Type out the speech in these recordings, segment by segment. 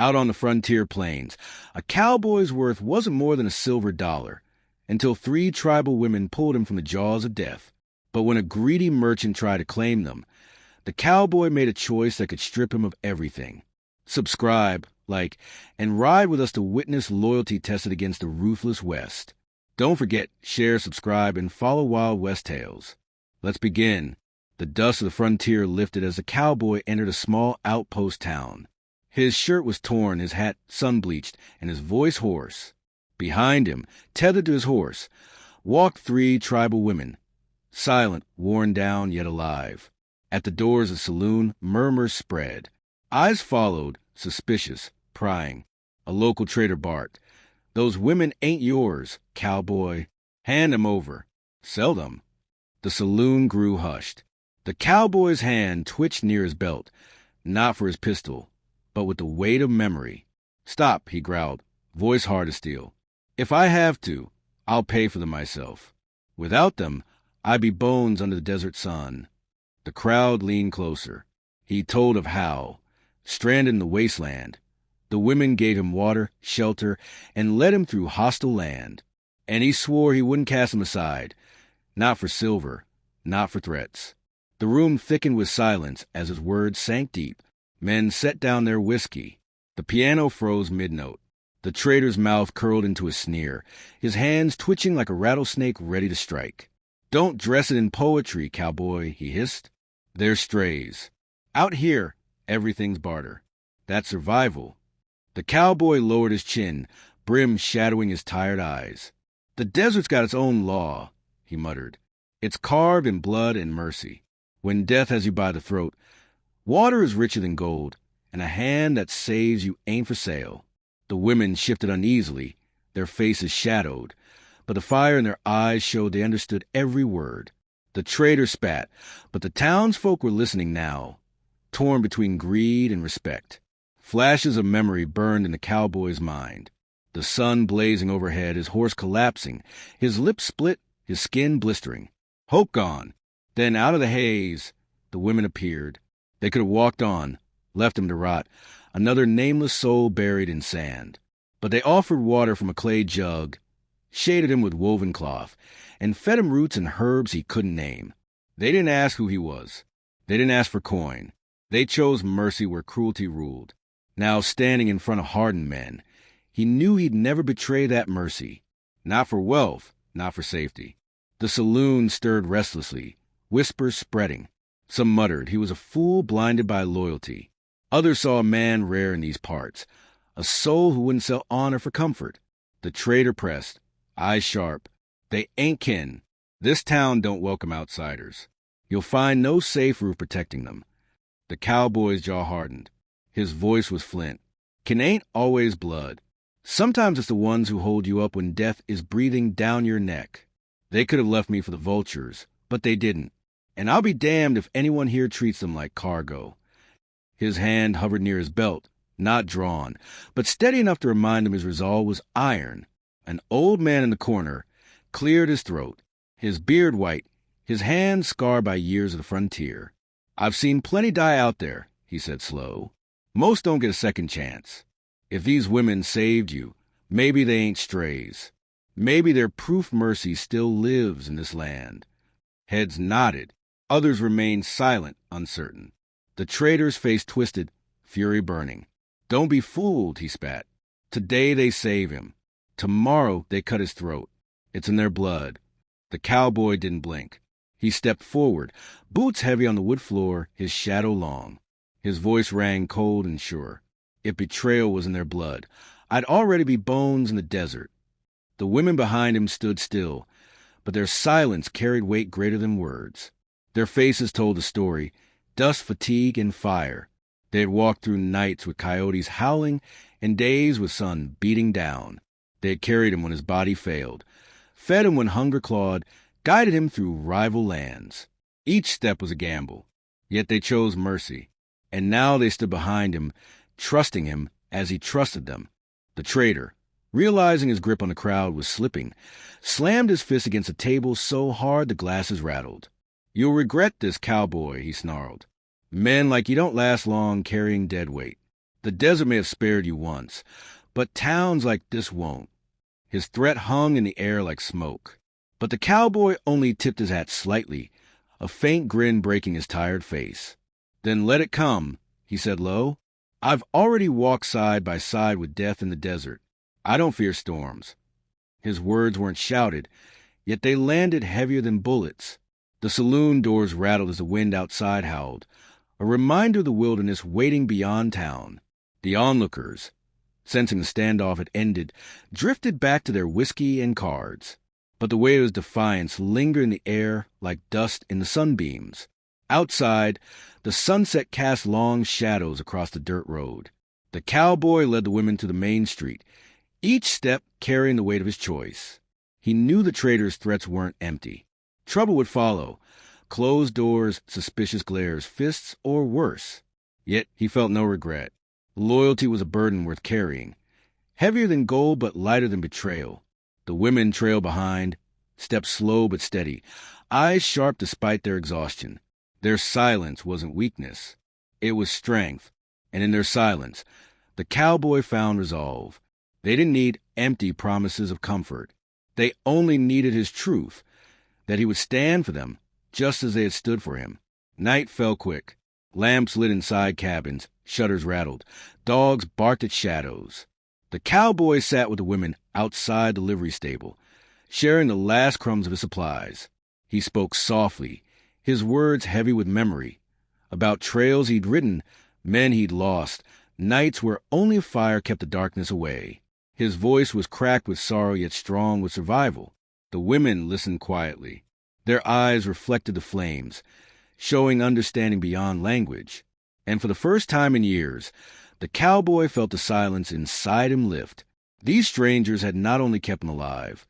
Out on the frontier plains, a cowboy's worth wasn't more than a silver dollar, until 3 tribal women pulled him from the jaws of death. But when a greedy merchant tried to claim them, the cowboy made a choice that could strip him of everything. Subscribe, like, and ride with us to witness loyalty tested against the ruthless West. Don't forget, share, subscribe, and follow Wild West Tales. Let's begin. The dust of the frontier lifted as the cowboy entered a small outpost town. His shirt was torn, his hat sun-bleached, and his voice hoarse. Behind him, tethered to his horse, walked 3 tribal women, silent, worn down, yet alive. At the doors of the saloon, murmurs spread. Eyes followed, suspicious, prying. A local trader barked, "Those women ain't yours, cowboy. Hand 'em over. Sell them." The saloon grew hushed. The cowboy's hand twitched near his belt, not for his pistol, but with the weight of memory. "Stop," he growled, voice hard as steel. "If I have to, I'll pay for them myself. Without them, I'd be bones under the desert sun." The crowd leaned closer. He told of how, stranded in the wasteland, the women gave him water, shelter, and led him through hostile land. And he swore he wouldn't cast them aside, not for silver, not for threats. The room thickened with silence as his words sank deep. Men set down their whiskey. The piano froze mid-note. The trader's mouth curled into a sneer, his hands twitching like a rattlesnake ready to strike. "Don't dress it in poetry, cowboy," he hissed. "They're strays. Out here, everything's barter. That's survival." The cowboy lowered his chin, brim shadowing his tired eyes. "The desert's got its own law," he muttered. "It's carved in blood and mercy. When death has you by the throat, water is richer than gold, and a hand that saves you ain't for sale." The women shifted uneasily, their faces shadowed, but the fire in their eyes showed they understood every word. The trader spat, but the townsfolk were listening now, torn between greed and respect. Flashes of memory burned in the cowboy's mind. The sun blazing overhead, his horse collapsing, his lips split, his skin blistering. Hope gone. Then out of the haze, the women appeared. They could have walked on, left him to rot, another nameless soul buried in sand. But they offered water from a clay jug, shaded him with woven cloth, and fed him roots and herbs he couldn't name. They didn't ask who he was. They didn't ask for coin. They chose mercy where cruelty ruled. Now, standing in front of hardened men, he knew he'd never betray that mercy. Not for wealth, not for safety. The saloon stirred restlessly, whispers spreading. Some muttered he was a fool blinded by loyalty. Others saw a man rare in these parts, a soul who wouldn't sell honor for comfort. The trader pressed, eyes sharp. "They ain't kin. This town don't welcome outsiders. You'll find no safe roof protecting them." The cowboy's jaw hardened. His voice was flint. "Kin ain't always blood. Sometimes it's the ones who hold you up when death is breathing down your neck. They could have left me for the vultures, but they didn't. And I'll be damned if anyone here treats them like cargo." His hand hovered near his belt, not drawn, but steady enough to remind him his resolve was iron. An old man in the corner cleared his throat, his beard white, his hands scarred by years of the frontier. "I've seen plenty die out there," he said slow. "Most don't get a second chance. If these women saved you, maybe they ain't strays. Maybe their proof mercy still lives in this land." Heads nodded. Others remained silent, uncertain. The trader's face twisted, fury burning. "Don't be fooled," he spat. "Today they save him. Tomorrow they cut his throat. It's in their blood." The cowboy didn't blink. He stepped forward, boots heavy on the wood floor, his shadow long. His voice rang cold and sure. "If betrayal was in their blood, I'd already be bones in the desert." The women behind him stood still, but their silence carried weight greater than words. Their faces told the story, dust, fatigue, and fire. They had walked through nights with coyotes howling and days with sun beating down. They had carried him when his body failed, fed him when hunger clawed, guided him through rival lands. Each step was a gamble, yet they chose mercy. And now they stood behind him, trusting him as he trusted them. The trader, realizing his grip on the crowd was slipping, slammed his fist against a table so hard the glasses rattled. "You'll regret this, cowboy," he snarled. "Men like you don't last long carrying dead weight. The desert may have spared you once, but towns like this won't. His threat hung in the air like smoke. But the cowboy only tipped his hat slightly, a faint grin breaking his tired face. "Then let it come," he said low. "I've already walked side by side with death in the desert. I don't fear storms." His words weren't shouted, yet they landed heavier than bullets. The saloon doors rattled as the wind outside howled, a reminder of the wilderness waiting beyond town. The onlookers, sensing the standoff had ended, drifted back to their whiskey and cards. But the weight of his defiance lingered in the air like dust in the sunbeams. Outside, the sunset cast long shadows across the dirt road. The cowboy led the women to the main street, each step carrying the weight of his choice. He knew the trader's threats weren't empty. Trouble would follow. Closed doors, suspicious glares, fists, or worse. Yet he felt no regret. Loyalty was a burden worth carrying. Heavier than gold, but lighter than betrayal. The women trailed behind, steps slow but steady, eyes sharp despite their exhaustion. Their silence wasn't weakness. It was strength. And in their silence, the cowboy found resolve. They didn't need empty promises of comfort. They only needed his truth, that he would stand for them, just as they had stood for him. Night fell quick. Lamps lit in side cabins, shutters rattled. Dogs barked at shadows. The cowboy sat with the women outside the livery stable, sharing the last crumbs of his supplies. He spoke softly, his words heavy with memory, about trails he'd ridden, men he'd lost, nights where only a fire kept the darkness away. His voice was cracked with sorrow yet strong with survival. The women listened quietly. Their eyes reflected the flames, showing understanding beyond language. And for the first time in years, the cowboy felt the silence inside him lift. These strangers had not only kept him alive,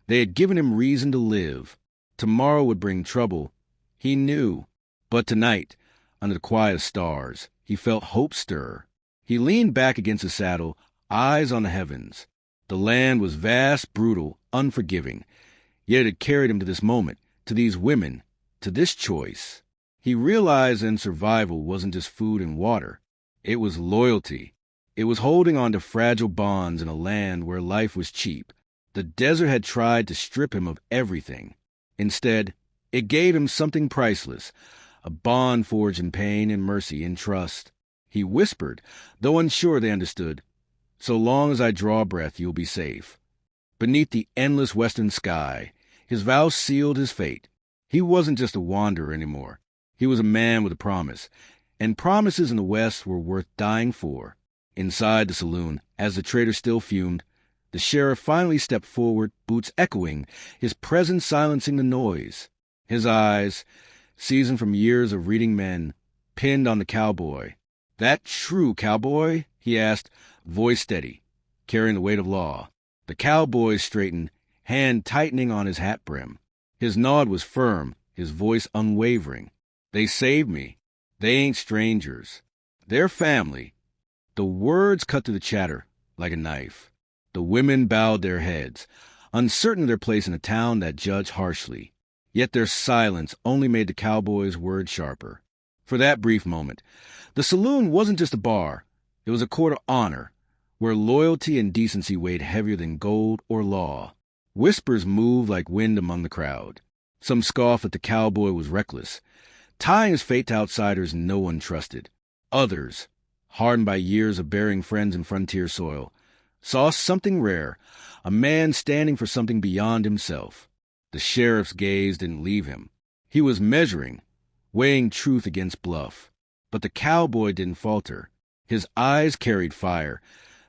they had given him reason to live. Tomorrow would bring trouble, he knew. But tonight, under the quiet of stars, he felt hope stir. He leaned back against the saddle, eyes on the heavens. The land was vast, brutal, unforgiving, yet it had carried him to this moment, to these women, to this choice. He realized then survival wasn't just food and water. It was loyalty. It was holding on to fragile bonds in a land where life was cheap. The desert had tried to strip him of everything. Instead, it gave him something priceless, a bond forged in pain and mercy and trust. He whispered, though unsure they understood, "So long as I draw breath, you'll be safe." Beneath the endless western sky, his vow sealed his fate. He wasn't just a wanderer anymore. He was a man with a promise, and promises in the West were worth dying for. Inside the saloon, as the trader still fumed, the sheriff finally stepped forward, boots echoing, his presence silencing the noise. His eyes, seasoned from years of reading men, pinned on the cowboy. "That true, cowboy?" he asked, voice steady, carrying the weight of law. The cowboy straightened, hand tightening on his hat brim. His nod was firm, his voice unwavering. "They saved me. They ain't strangers. They're family." The words cut through the chatter like a knife. The women bowed their heads, uncertain of their place in a town that judged harshly. Yet their silence only made the cowboy's words sharper. For that brief moment, the saloon wasn't just a bar. It was a court of honor, where loyalty and decency weighed heavier than gold or law. Whispers moved like wind among the crowd. Some scoffed that the cowboy was reckless, tying his fate to outsiders no one trusted. Others, hardened by years of burying friends in frontier soil, saw something rare, a man standing for something beyond himself. The sheriff's gaze didn't leave him. He was measuring, weighing truth against bluff. But the cowboy didn't falter. His eyes carried fire,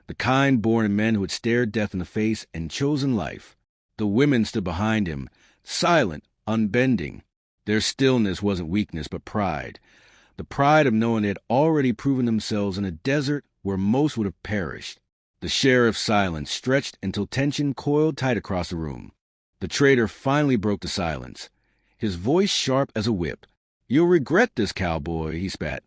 the kind born in men who had stared death in the face and chosen life. The women stood behind him, silent, unbending. Their stillness wasn't weakness but pride, the pride of knowing they had already proven themselves in a desert where most would have perished. The sheriff's silence stretched until tension coiled tight across the room. The trader finally broke the silence, his voice sharp as a whip. "You'll regret this, cowboy," he spat,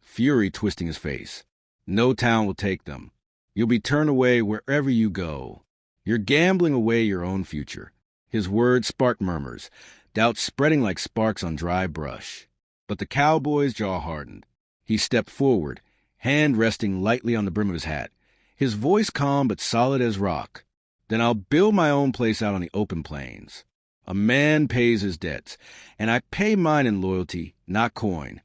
fury twisting his face. "No town will take them. You'll be turned away wherever you go. You're gambling away your own future." His words sparked murmurs, doubt spreading like sparks on dry brush. But the cowboy's jaw hardened. He stepped forward, hand resting lightly on the brim of his hat, his voice calm but solid as rock. "Then I'll build my own place out on the open plains. A man pays his debts, and I pay mine in loyalty, not coin."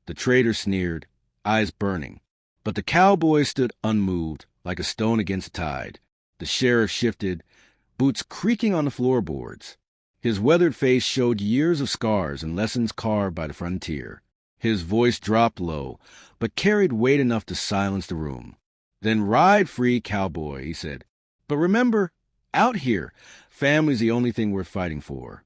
The trader sneered, eyes burning. But the cowboy stood unmoved, like a stone against the tide. The sheriff shifted, boots creaking on the floorboards. His weathered face showed years of scars and lessons carved by the frontier. His voice dropped low, but carried weight enough to silence the room. "Then ride free, cowboy," he said. "But remember, out here, family's the only thing worth fighting for."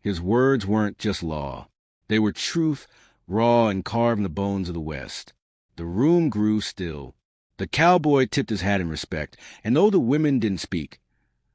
His words weren't just law. They were truth, raw and carved in the bones of the West. The room grew still. The cowboy tipped his hat in respect, and though the women didn't speak,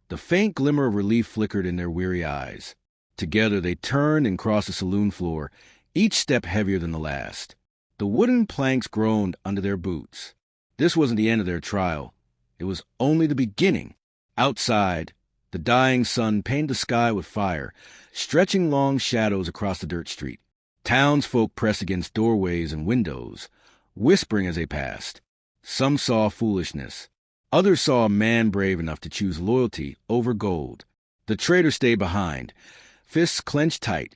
the faint glimmer of relief flickered in their weary eyes. Together they turned and crossed the saloon floor, each step heavier than the last. The wooden planks groaned under their boots. This wasn't the end of their trial. It was only the beginning. Outside, the dying sun painted the sky with fire, stretching long shadows across the dirt street. Townsfolk pressed against doorways and windows, whispering as they passed. Some saw foolishness. Others saw a man brave enough to choose loyalty over gold. The trader stayed behind, fists clenched tight,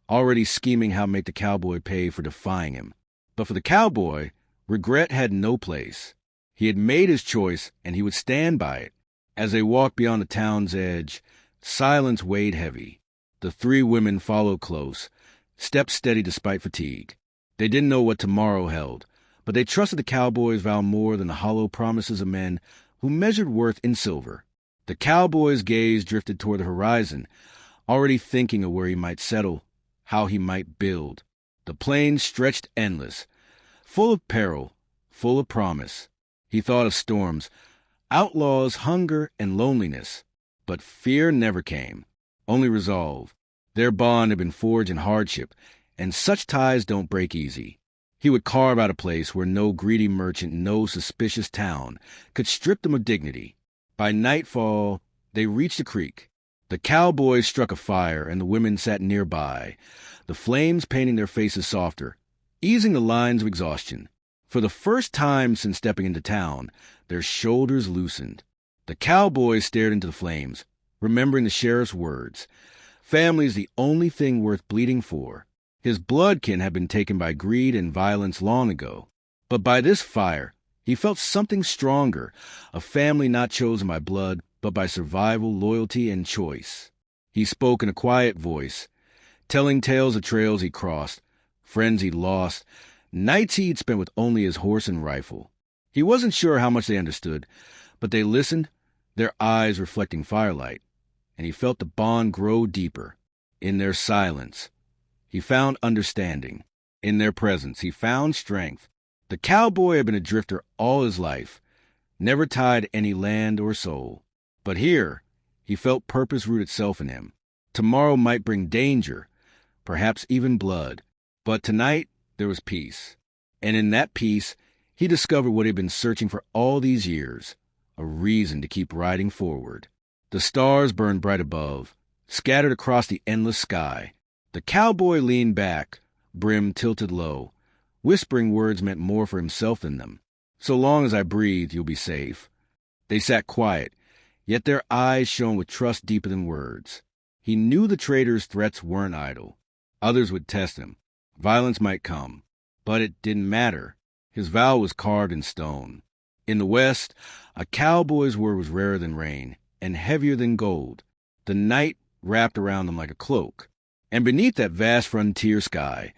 already scheming how to make the cowboy pay for defying him. But for the cowboy, regret had no place. He had made his choice, and he would stand by it. As they walked beyond the town's edge, silence weighed heavy. The three women followed close, stepped steady despite fatigue. They didn't know what tomorrow held, but they trusted the cowboy's vow more than the hollow promises of men who measured worth in silver. The cowboy's gaze drifted toward the horizon, already thinking of where he might settle, how he might build. The plains stretched endless, full of peril, full of promise. He thought of storms, outlaws, hunger, and loneliness. But fear never came, only resolve. Their bond had been forged in hardship, and such ties don't break easy. He would carve out a place where no greedy merchant, no suspicious town could strip them of dignity. By nightfall, they reached a creek. The cowboys struck a fire, and the women sat nearby, the flames painting their faces softer, easing the lines of exhaustion. For the first time since stepping into town, their shoulders loosened. The cowboys stared into the flames, remembering the sheriff's words. Family's the only thing worth bleeding for. His bloodkin had been taken by greed and violence long ago. But by this fire, he felt something stronger, a family not chosen by blood, but by survival, loyalty, and choice. He spoke in a quiet voice, telling tales of trails he crossed, friends he'd lost, nights he'd spent with only his horse and rifle. He wasn't sure how much they understood, but they listened, their eyes reflecting firelight, and he felt the bond grow deeper. In their silence, he found understanding. In their presence, he found strength. The cowboy had been a drifter all his life, never tied any land or soul. But here, he felt purpose root itself in him. Tomorrow might bring danger, perhaps even blood. But tonight, there was peace. And in that peace, he discovered what he'd been searching for all these years, a reason to keep riding forward. The stars burned bright above, scattered across the endless sky. The cowboy leaned back, brim tilted low. Whispering words meant more for himself than them. "So long as I breathe, you'll be safe." They sat quiet, yet their eyes shone with trust deeper than words. He knew the trader's threats weren't idle. Others would test him. Violence might come. But it didn't matter. His vow was carved in stone. In the West, a cowboy's word was rarer than rain, and heavier than gold. The night wrapped around them like a cloak. And beneath that vast frontier sky,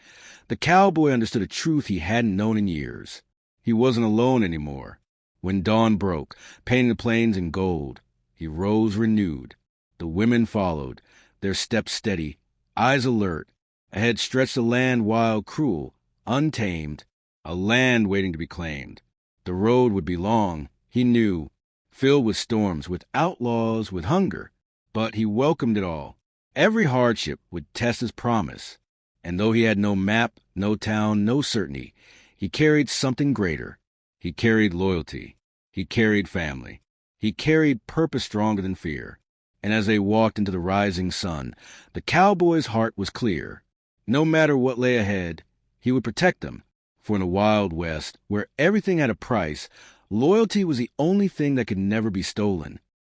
the cowboy understood a truth he hadn't known in years. He wasn't alone anymore. When dawn broke, painting the plains in gold, he rose renewed. The women followed, their steps steady, eyes alert. Ahead stretched a land wild, cruel, untamed, a land waiting to be claimed. The road would be long, he knew, filled with storms, with outlaws, with hunger. But he welcomed it all. Every hardship would test his promise. And though he had no map, no town, no certainty, he carried something greater. He carried loyalty. He carried family. He carried purpose stronger than fear. And as they walked into the rising sun, the cowboy's heart was clear. No matter what lay ahead, he would protect them, For in the Wild West, where everything had a price, loyalty was the only thing that could never be stolen.